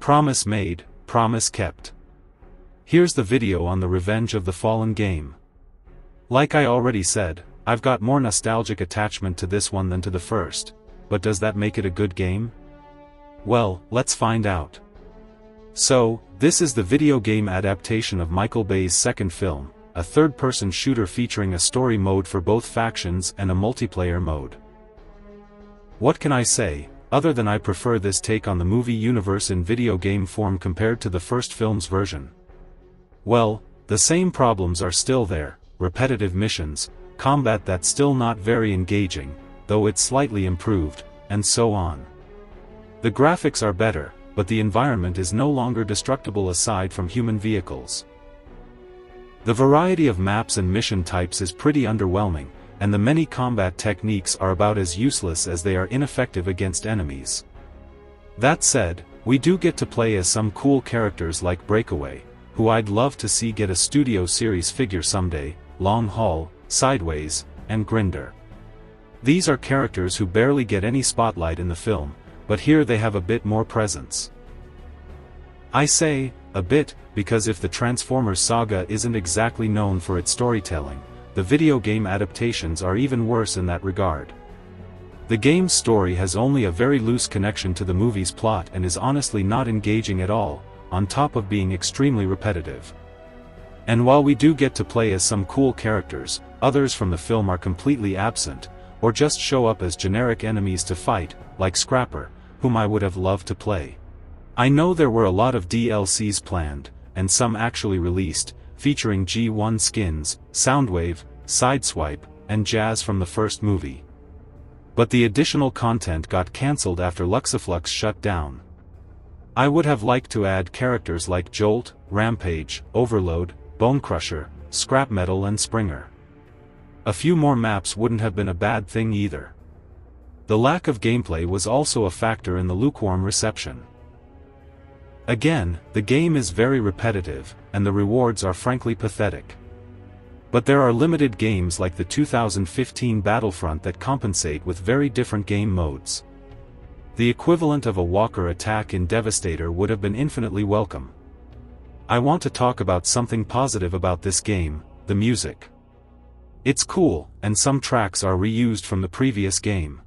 Promise made, promise kept. Here's the video on the Revenge of the Fallen game. Like I already said, I've got more nostalgic attachment to this one than to the first, but does that make it a good game? Well, let's find out. So, this is the video game adaptation of Michael Bay's second film, a third-person shooter featuring a story mode for both factions and a multiplayer mode. What can I say, other than I prefer this take on the movie universe in video game form compared to the first film's version? Well, the same problems are still there: repetitive missions, combat that's still not very engaging, though it's slightly improved, and so on. The graphics are better, but the environment is no longer destructible aside from human vehicles. The variety of maps and mission types is pretty underwhelming, and the many combat techniques are about as useless as they are ineffective against enemies. That said, we do get to play as some cool characters like Breakaway, who I'd love to see get a studio series figure someday, Long Haul, Sideways, and Grinder. These are characters who barely get any spotlight in the film, but here they have a bit more presence. I say, a bit, because if the Transformers saga isn't exactly known for its storytelling, the video game adaptations are even worse in that regard. The game's story has only a very loose connection to the movie's plot and is honestly not engaging at all, on top of being extremely repetitive. And while we do get to play as some cool characters, others from the film are completely absent, or just show up as generic enemies to fight, like Scrapper, whom I would have loved to play. I know there were a lot of DLCs planned, and some actually released, featuring G1 skins, Soundwave, Sideswipe, and Jazz from the first movie. But the additional content got cancelled after Luxaflux shut down. I would have liked to add characters like Jolt, Rampage, Overload, Bonecrusher, Scrap Metal and Springer. A few more maps wouldn't have been a bad thing either. The lack of gameplay was also a factor in the lukewarm reception. Again, the game is very repetitive, and the rewards are frankly pathetic. But there are limited games like the 2015 Battlefront that compensate with very different game modes. The equivalent of a walker attack in Devastator would have been infinitely welcome. I want to talk about something positive about this game: the music. It's cool, and some tracks are reused from the previous game.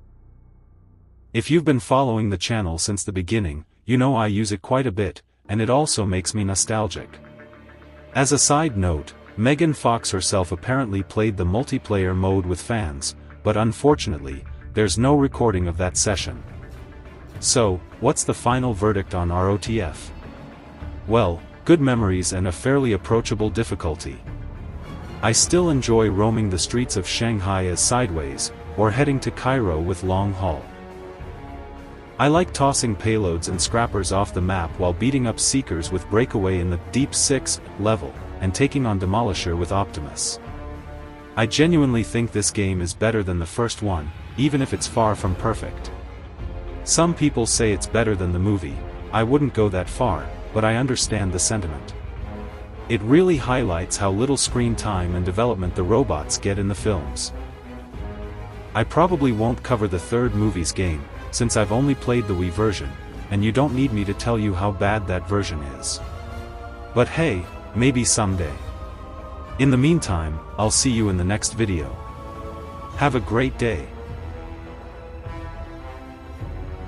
If you've been following the channel since the beginning, you know I use it quite a bit, and it also makes me nostalgic. As a side note, Megan Fox herself apparently played the multiplayer mode with fans, but unfortunately, there's no recording of that session. So, what's the final verdict on ROTF? Well, good memories and a fairly approachable difficulty. I still enjoy roaming the streets of Shanghai as Sideways, or heading to Cairo with Long Haul. I like tossing payloads and scrappers off the map while beating up Seekers with Breakaway in the Deep 6 level, and taking on Demolisher with Optimus. I genuinely think this game is better than the first one, even if it's far from perfect. Some people say it's better than the movie. I wouldn't go that far, but I understand the sentiment. It really highlights how little screen time and development the robots get in the films. I probably won't cover the third movie's game, since I've only played the Wii version, and you don't need me to tell you how bad that version is. But hey, maybe someday. In the meantime, I'll see you in the next video. Have a great day.